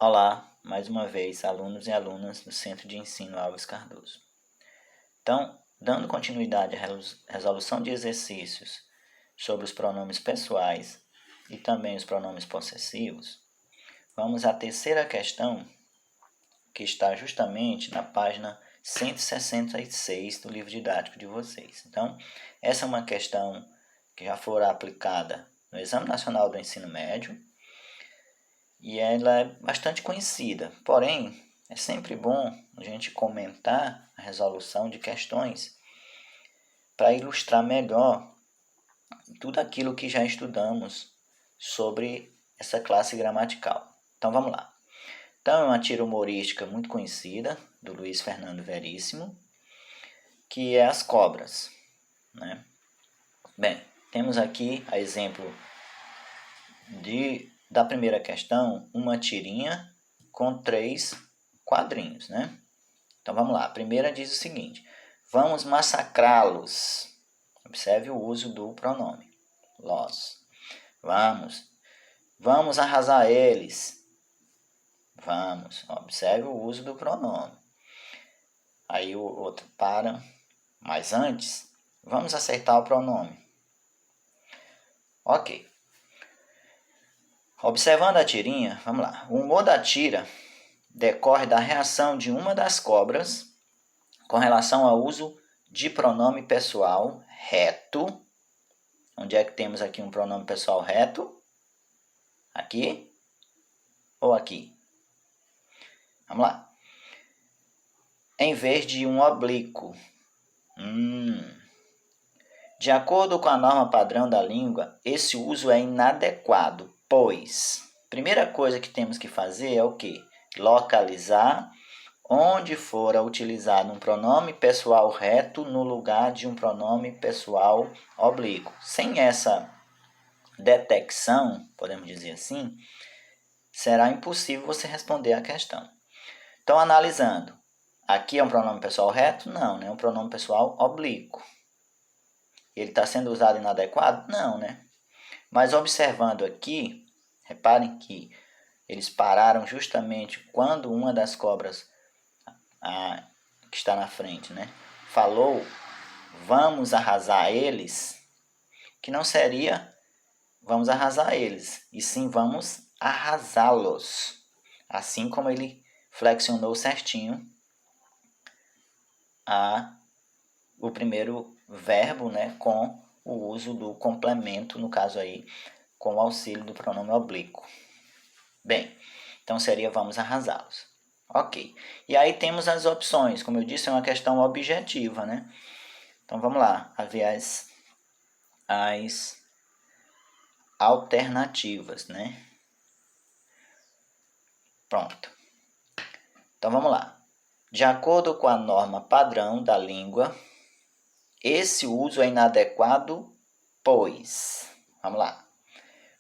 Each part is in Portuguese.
Olá, mais uma vez, alunos e alunas do Centro de Ensino Alves Cardoso. Então, dando continuidade à resolução de exercícios sobre os pronomes pessoais e também os pronomes possessivos, vamos à terceira questão, que está justamente na página 166 do livro didático de vocês. Então, essa é uma questão que já fora aplicada no Exame Nacional do Ensino Médio, e ela é bastante conhecida, porém, é sempre bom a gente comentar a resolução de questões para ilustrar melhor tudo aquilo que já estudamos sobre essa classe gramatical. Então vamos lá. Então é uma tira humorística muito conhecida, do Luiz Fernando Veríssimo, que é As Cobras, né? Bem, temos aqui a exemplo da primeira questão, uma tirinha com 3 quadrinhos, né? Então vamos lá. A primeira diz o seguinte: vamos massacrá-los. Observe o uso do pronome los. Vamos arrasar eles. Vamos. Observe o uso do pronome. Aí o outro para. Mas antes, vamos acertar o pronome. Ok. Observando a tirinha, vamos lá. O humor da tira decorre da reação de uma das cobras com relação ao uso de pronome pessoal reto. Onde é que temos aqui um pronome pessoal reto? Aqui ou aqui? Vamos lá. Em vez de um oblíquo. De acordo com a norma padrão da língua, esse uso é inadequado, pois primeira coisa que temos que fazer é o quê? Localizar onde fora utilizado um pronome pessoal reto no lugar de um pronome pessoal oblíquo. Sem essa detecção, podemos dizer assim, será impossível você responder a questão. Então, analisando, aqui é um pronome pessoal reto? Não, né? É um pronome pessoal oblíquo. Ele está sendo usado inadequado? Não, né? Mas observando aqui, reparem que eles pararam justamente quando uma das cobras que está na frente, né, falou vamos arrasar eles, que não seria vamos arrasar eles, e sim vamos arrasá-los. Assim como ele flexionou certinho o primeiro verbo, né, com o uso do complemento, no caso aí, com o auxílio do pronome oblíquo. Bem, então seria vamos arrasá-los. Ok. E aí temos as opções. Como eu disse, é uma questão objetiva, né? Então vamos lá. Havia as alternativas, né? Pronto. Então vamos lá. De acordo com a norma padrão da língua, esse uso é inadequado, pois, vamos lá,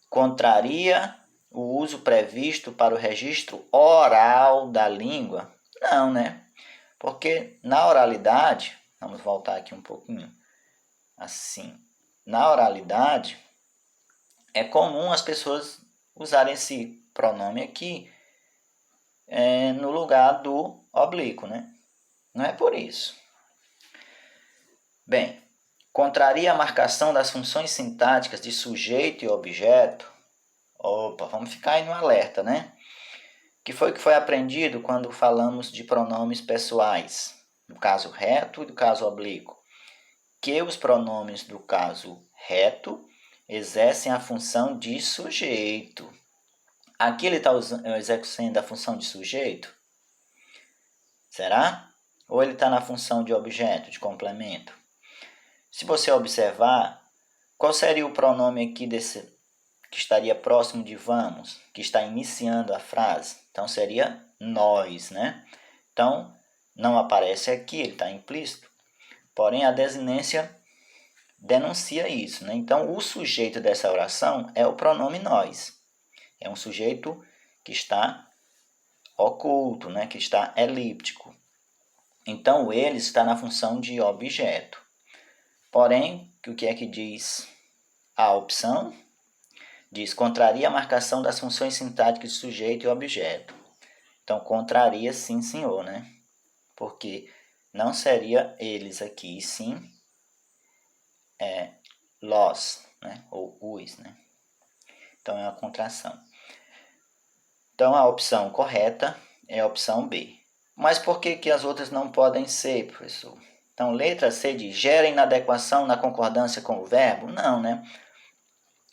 contraria o uso previsto para o registro oral da língua? Não, né? Porque na oralidade, vamos voltar aqui um pouquinho, assim, na oralidade, é comum as pessoas usarem esse pronome aqui no lugar do oblíquo, né? Não é por isso. Bem, contraria a marcação das funções sintáticas de sujeito e objeto. Opa, vamos ficar aí no alerta, né? Que foi aprendido quando falamos de pronomes pessoais, no caso reto e do caso oblíquo. Que os pronomes do caso reto exercem a função de sujeito. Aqui ele está exercendo a função de sujeito? Será? Ou ele está na função de objeto, de complemento? Se você observar, qual seria o pronome aqui que estaria próximo de vamos, que está iniciando a frase? Então seria nós, né? Então, não aparece aqui, ele está implícito. Porém, a desinência denuncia isso, né? Então, o sujeito dessa oração é o pronome nós. É um sujeito que está oculto, né? Que está elíptico. Então, o ele está na função de objeto. Porém, o que é que diz a opção? Diz, contraria a marcação das funções sintáticas de sujeito e objeto. Então, contraria sim, senhor, né? Porque não seria eles aqui, e sim los, né? Ou os, né? Então, é uma contração. Então, a opção correta é a opção B. Mas por que as outras não podem ser, professor? Então, letra C diz, gera inadequação na concordância com o verbo? Não, né?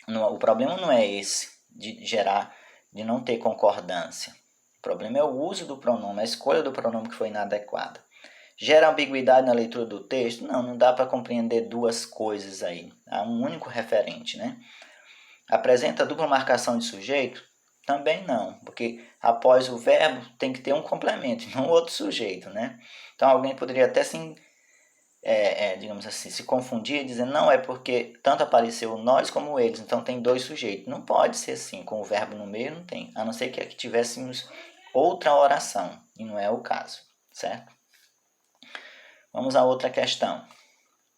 O problema não é esse, de gerar, de não ter concordância. O problema é o uso do pronome, a escolha do pronome que foi inadequada. Gera ambiguidade na leitura do texto? Não dá para compreender duas coisas aí. Há um único referente, né? Apresenta dupla marcação de sujeito? Também não, porque após o verbo tem que ter um complemento, não outro sujeito, né? Então alguém poderia até digamos assim, se confundir e dizer, não, é porque tanto apareceu nós como eles, então tem dois sujeitos. Não pode ser assim, com o verbo no meio não tem, a não ser que aqui tivéssemos outra oração, e não é o caso, certo? Vamos a outra questão.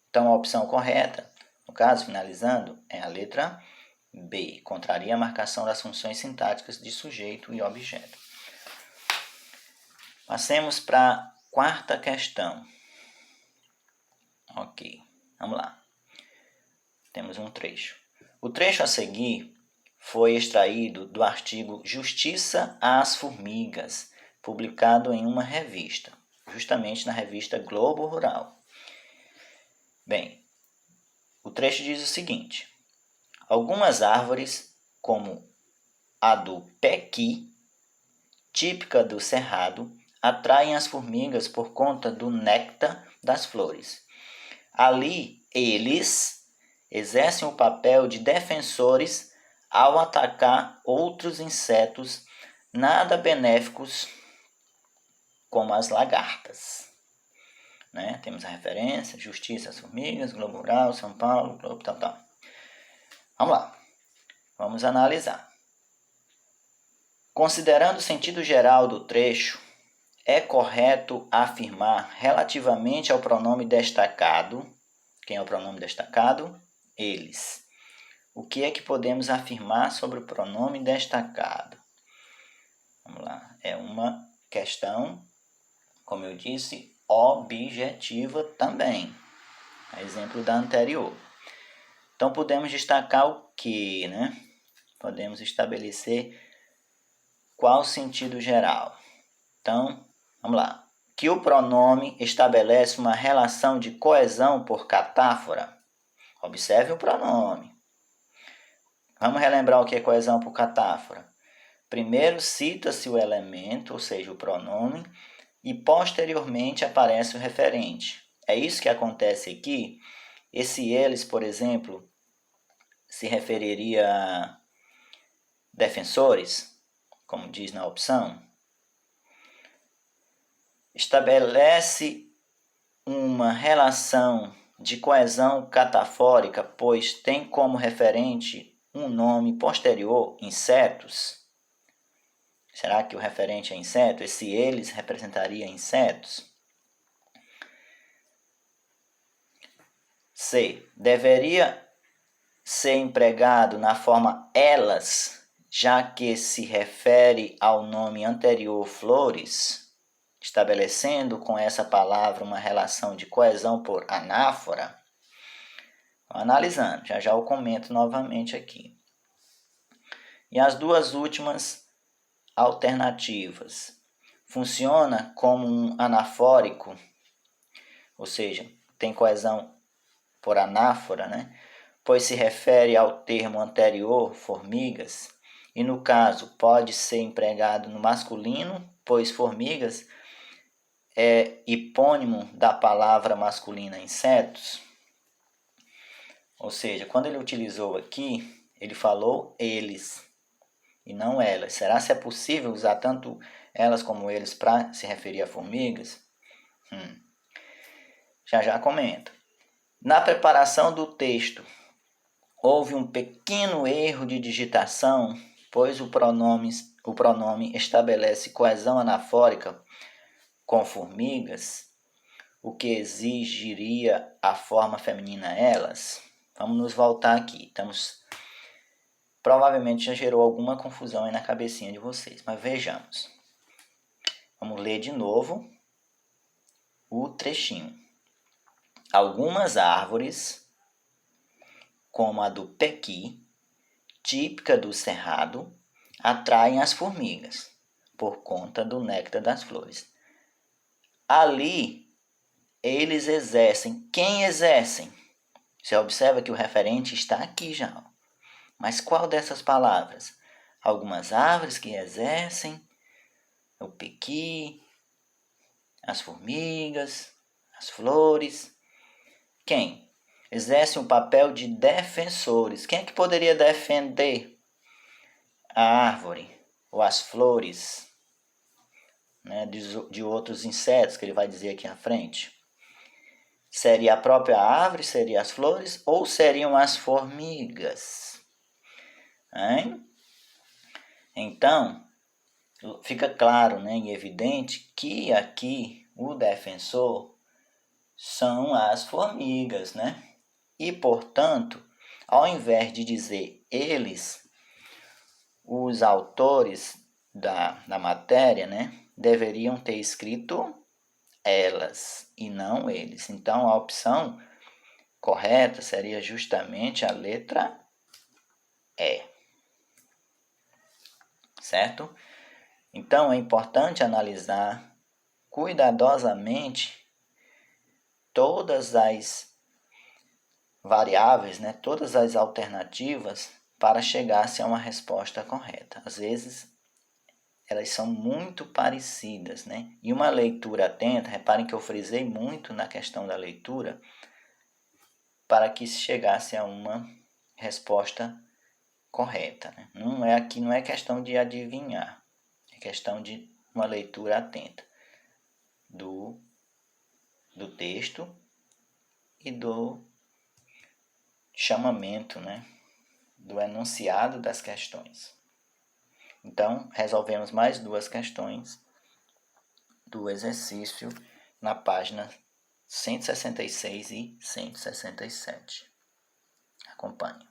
Então a opção correta, no caso, finalizando, é a letra B, contraria a marcação das funções sintáticas de sujeito e objeto. Passemos para a quarta questão. Ok, vamos lá. Temos um trecho. O trecho a seguir foi extraído do artigo Justiça às Formigas, publicado em uma revista, justamente na revista Globo Rural. Bem, o trecho diz o seguinte: algumas árvores, como a do pequi, típica do cerrado, atraem as formigas por conta do néctar das flores. Ali, eles exercem o papel de defensores ao atacar outros insetos nada benéficos, como as lagartas. Né? Temos a referência, Justiça às Formigas, Globo Rural, São Paulo, Globo, tal. Vamos lá, vamos analisar. Considerando o sentido geral do trecho, é correto afirmar relativamente ao pronome destacado. Quem é o pronome destacado? Eles. O que é que podemos afirmar sobre o pronome destacado? Vamos lá. É uma questão, como eu disse, objetiva também. Exemplo da anterior. Então, podemos destacar o que, né? Podemos estabelecer qual o sentido geral. Então, vamos lá. Que o pronome estabelece uma relação de coesão por catáfora. Observe o pronome. Vamos relembrar o que é coesão por catáfora. Primeiro cita-se o elemento, ou seja, o pronome, e posteriormente aparece o referente. É isso que acontece aqui. Esse eles, por exemplo, se referiria a defensores, como diz na opção. Estabelece uma relação de coesão catafórica, pois tem como referente um nome posterior, insetos. Será que o referente é inseto? Esse eles representaria insetos? C. Deveria ser empregado na forma elas, já que se refere ao nome anterior flores, estabelecendo com essa palavra uma relação de coesão por anáfora. Analisando, já eu comento novamente aqui. E as duas últimas alternativas. Funciona como um anafórico, ou seja, tem coesão por anáfora, né? Pois se refere ao termo anterior, formigas, e no caso pode ser empregado no masculino, pois formigas é hipônimo da palavra masculina insetos. Ou seja, quando ele utilizou aqui, ele falou eles e não elas. Será se é possível usar tanto elas como eles para se referir a formigas? Já comento. Na preparação do texto, houve um pequeno erro de digitação, pois o pronome estabelece coesão anafórica com formigas, o que exigiria a forma feminina elas. Vamos nos voltar aqui. Provavelmente já gerou alguma confusão aí na cabecinha de vocês, mas vejamos. Vamos ler de novo o trechinho. Algumas árvores, como a do pequi, típica do cerrado, atraem as formigas por conta do néctar das flores. Ali, eles exercem. Quem exercem? Você observa que o referente está aqui já. Mas qual dessas palavras? Algumas árvores que exercem, o pequi, as formigas, as flores. Quem? Exercem o papel de defensores. Quem é que poderia defender a árvore ou as flores, né, de outros insetos, que ele vai dizer aqui à frente? Seria a própria árvore, seriam as flores ou seriam as formigas? Hein? Então, fica claro, né, e evidente que aqui o defensor são as formigas, né? E, portanto, ao invés de dizer eles, os autores da matéria, né, deveriam ter escrito elas e não eles. Então, a opção correta seria justamente a letra E. Certo? Então, é importante analisar cuidadosamente todas as variáveis, né, todas as alternativas para chegar-se a uma resposta correta. Às vezes, elas são muito parecidas, né? E uma leitura atenta, reparem que eu frisei muito na questão da leitura, para que se chegasse a uma resposta correta, né? Não é questão de adivinhar, é questão de uma leitura atenta do texto e do chamamento, né, do enunciado das questões. Então, resolvemos mais duas questões do exercício na página 166 e 167. Acompanhe.